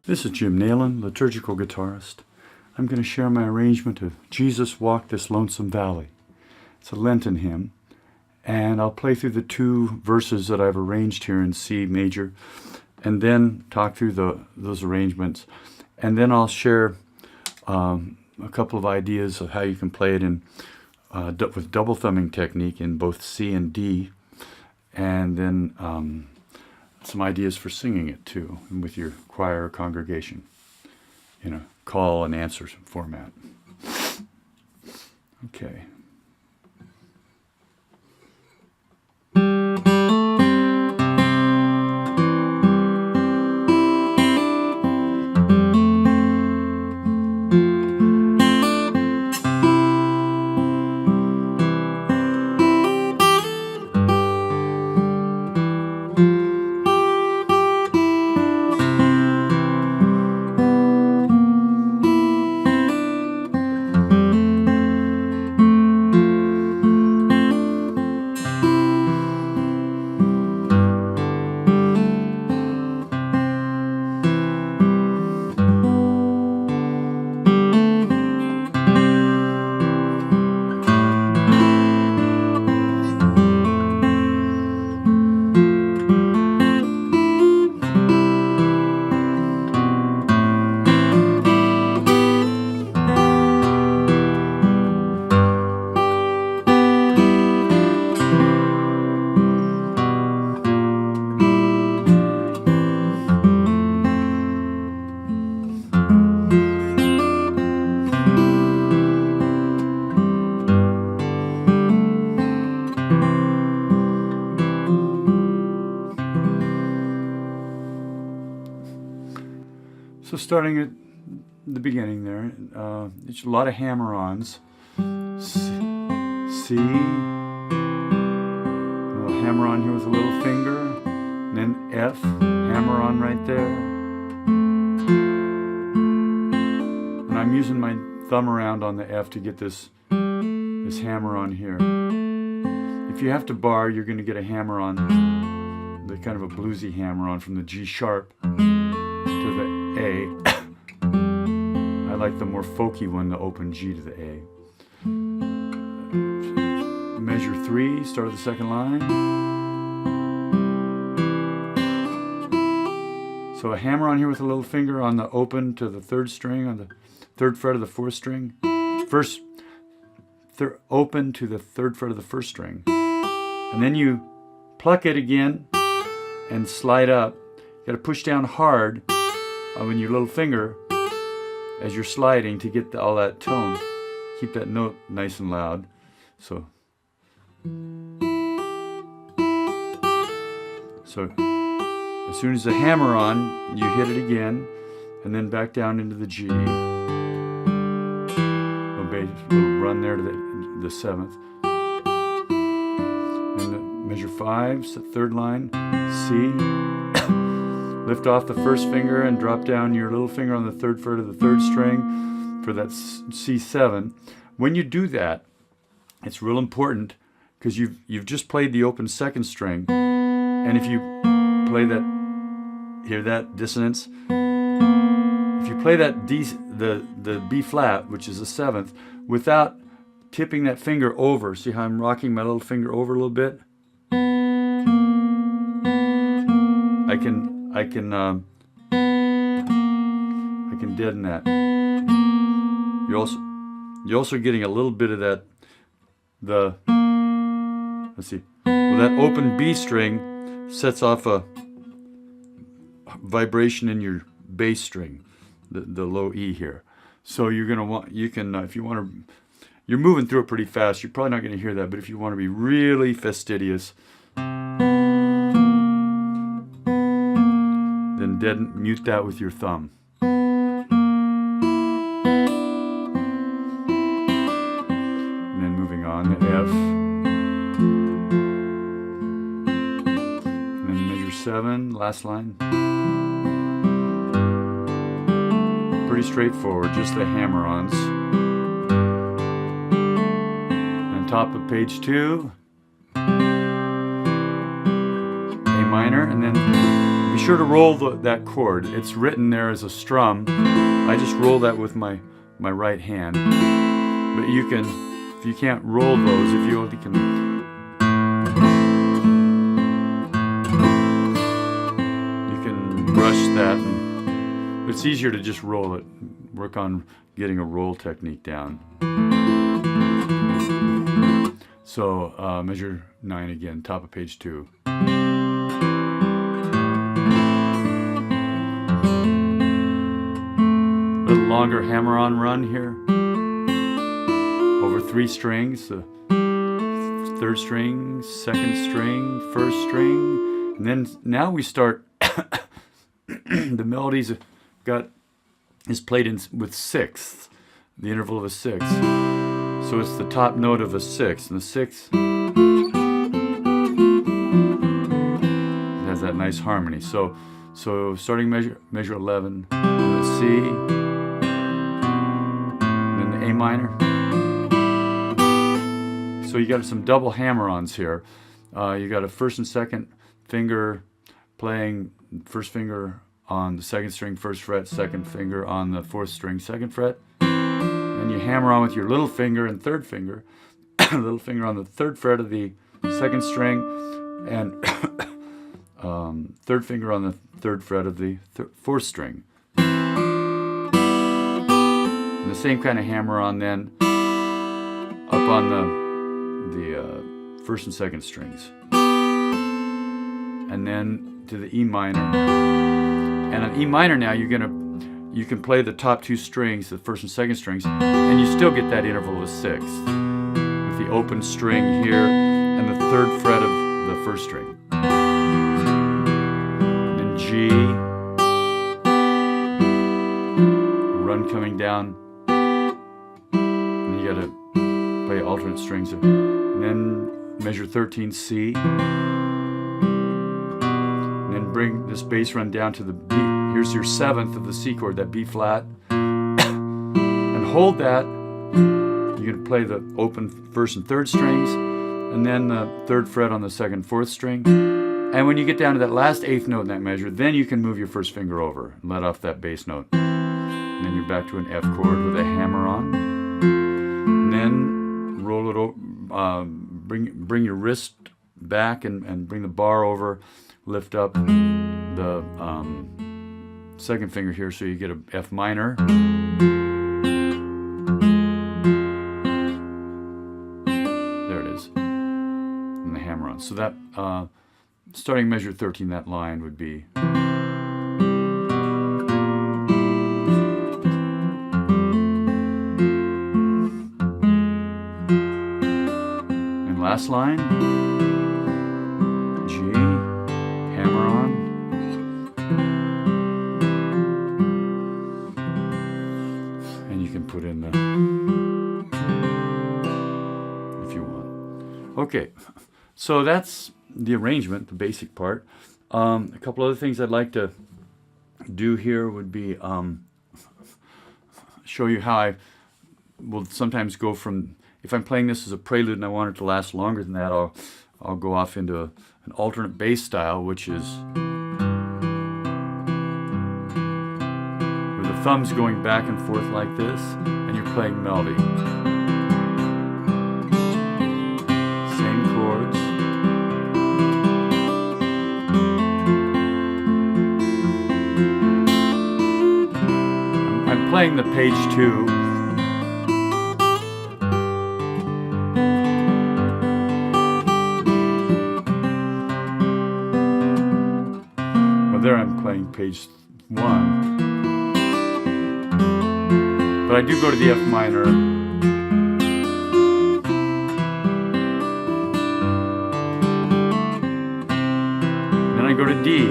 This is Jim Nailon, liturgical guitarist. I'm going to share my arrangement of Jesus Walked This Lonesome Valley. It's a Lenten hymn, and I'll play through the two verses that I've arranged here in C major, and then talk through those arrangements. And then I'll share a couple of ideas of how you can play it in with double thumbing technique in both C and D, and then some ideas for singing it too, and with your choir or congregation in a call and answer format. Okay. So starting at the beginning there, it's a lot of hammer-ons. C, we'll hammer on here with a little finger, and then F, hammer on right there. And I'm using my thumb around on the F to get this hammer on here. If you have to bar, you're going to get a hammer on, the kind of a bluesy hammer on from the G sharp to the A. I like the more folky one, the open G to the A. Measure 3, start of the second line. So a hammer on here with a little finger on the open to the third string, on the third fret of the fourth string. First, open to the third fret of the first string. And then you pluck it again and slide up. You got to push down hard with your little finger as you're sliding to get all that tone. Keep that note nice and loud. So as soon as the hammer on, you hit it again, and then back down into the G. Little run there to the seventh. And measure 5, the third line, C. Lift off the first finger and drop down your little finger on the third fret of the third string for that C7. When you do that, it's real important because you've just played the open second string, and if you play that, hear that dissonance? If you play that the B flat, which is the seventh, without tipping that finger over, see how I'm rocking my little finger over a little bit? I can deaden that. You're also getting a little bit of that. Let's see. Well, that open B string sets off a vibration in your bass string, the low E here. So you're gonna want, you can if you want to, you're moving through it pretty fast. You're probably not going to hear that, but if you want to be really fastidious, then mute that with your thumb. And then moving on to F. And then measure 7, last line. Pretty straightforward, just the hammer-ons. And top of page 2, A minor, and then Be sure to roll that chord. It's written there as a strum. I just roll that with my right hand. But you can, if you can't roll those, if you only can, you can brush that. But it's easier to just roll it. Work on getting a roll technique down. So measure 9 again, top of page 2. Little longer hammer-on run here. Over 3 strings, the 3rd string, 2nd string, 1st string, and then now we start. The melodies is played with 6ths, the interval of a 6th. So it's the top note of a 6th, and the 6th has that nice harmony. So starting measure 11 on the C, and then the A minor. So you got some double hammer-ons here. You got a 1st and 2nd finger playing 1st finger on the 2nd string, 1st fret, 2nd finger on the 4th string, 2nd fret. And you hammer on with your little finger and 3rd finger, little finger on the 3rd fret of the 2nd string, and 3rd finger on the 3rd fret of the 4th string. And the same kind of hammer on then up on the 1st and 2nd strings. And then to the E minor. And on E minor now you can play the top 2 strings, the 1st and 2nd strings, and you still get that interval of a 6th with the open string here and the 3rd fret of the 1st string. And then G, run coming down, and you gotta play alternate strings, and then measure 13 C, and then bring this bass run down to the B. Here's your 7th of the C chord, that B flat, and hold that. You can play the open 1st and 3rd strings, and then the 3rd fret on the 2nd, 4th string. And when you get down to that last 8th note in that measure, then you can move your 1st finger over and let off that bass note. And then you're back to an F chord with a hammer on. And then roll it over, bring your wrist back and bring the bar over, lift up the 2nd finger here, so you get a F minor. There it is. And the hammer on. So that, starting measure 13, that line would be. And last line, G, hammer on. Put in the, if you want. Okay, so that's the arrangement, the basic part. A couple other things I'd like to do here would be show you how I will sometimes go from, if I'm playing this as a prelude and I want it to last longer than that, I'll go off into an alternate bass style, which is thumbs going back and forth like this, and you're playing melody. Same chords. I'm playing the page 2. Well, there I'm playing page 1. But I do go to the F minor. Then I go to D.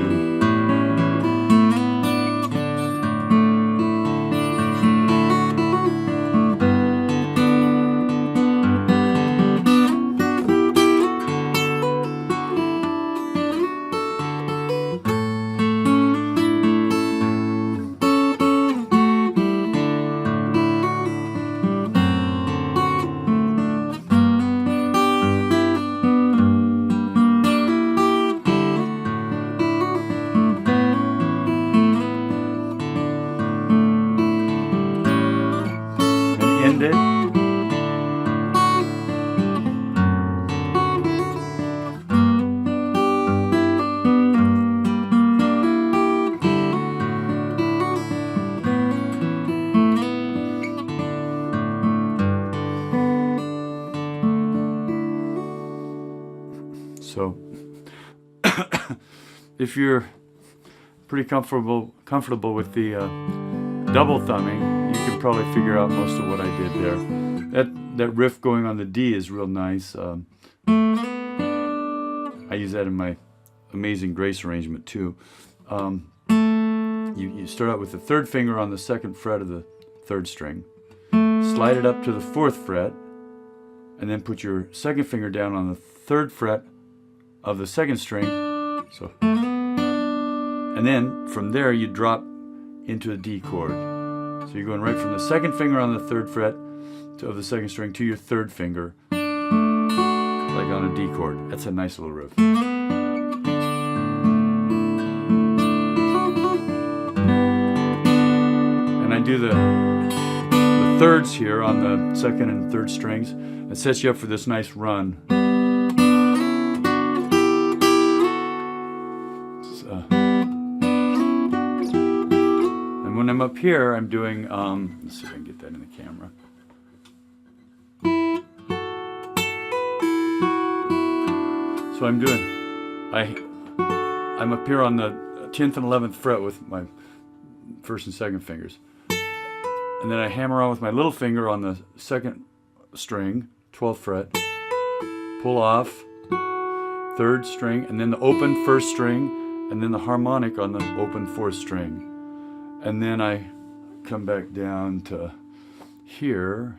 So if you're pretty comfortable with the double thumbing, you can probably figure out most of what I did there. That riff going on the D is real nice. I use that in my Amazing Grace arrangement too. You start out with the third finger on the second fret of the third string, slide it up to the fourth fret, and then put your second finger down on the third fret of the second string. So, and then from there you drop into a D chord. So you're going right from the second finger on the third fret of the second string to your third finger, like on a D chord. That's a nice little riff. And I do the thirds here on the second and third strings. It sets you up for this nice run. And when I'm up here, I'm doing, let's see if I can get that in the camera. So I'm up here on the 10th and 11th fret with my first and second fingers. And then I hammer on with my little finger on the second string, 12th fret, pull off, third string, and then the open first string, and then the harmonic on the open fourth string. And then I come back down to here.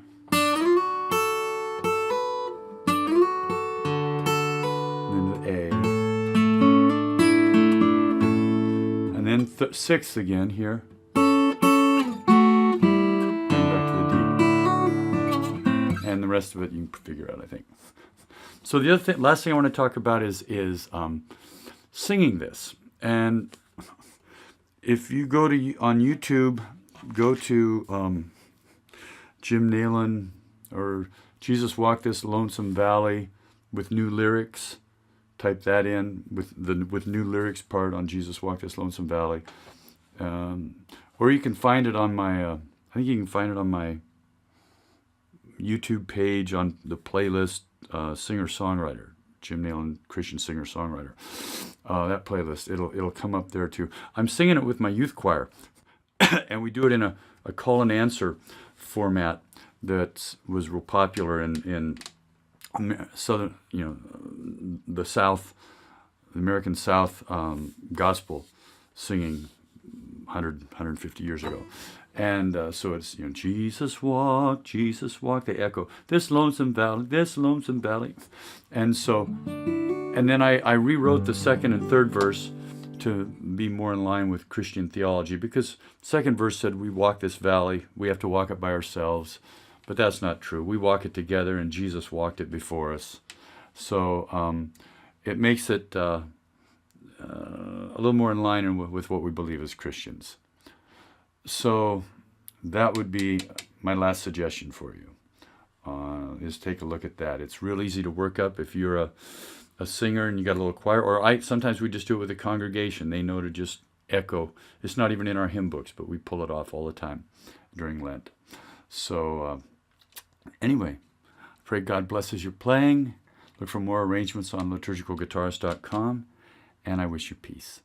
And then sixth again here, and back to the D, and the rest of it you can figure out, I think. So the other last thing I want to talk about is singing this. And if you go to on YouTube, go to Jim Nailon or Jesus Walked This Lonesome Valley with new lyrics. Type that in with new lyrics part on Jesus Walked This Lonesome Valley, or you can find it on my. I think you can find it on my YouTube page on the playlist singer-songwriter, Jim Nailon Christian singer-songwriter. That playlist, it'll come up there too. I'm singing it with my youth choir, and we do it in a call and answer format that was real popular in Southern, the South, the American South gospel singing 150 years ago. And so it's, Jesus walked, they echo, this lonesome valley. And so, and then I rewrote the second and third verse to be more in line with Christian theology, because second verse said we walk this valley, we have to walk it by ourselves. But that's not true. We walk it together, and Jesus walked it before us. So it makes it a little more in line with what we believe as Christians. So that would be my last suggestion for you, is take a look at that. It's real easy to work up if you're a singer and you got a little choir. Or sometimes we just do it with the congregation. They know to just echo. It's not even in our hymn books, but we pull it off all the time during Lent. So anyway, I pray God blesses your playing. Look for more arrangements on liturgicalguitarist.com, and I wish you peace.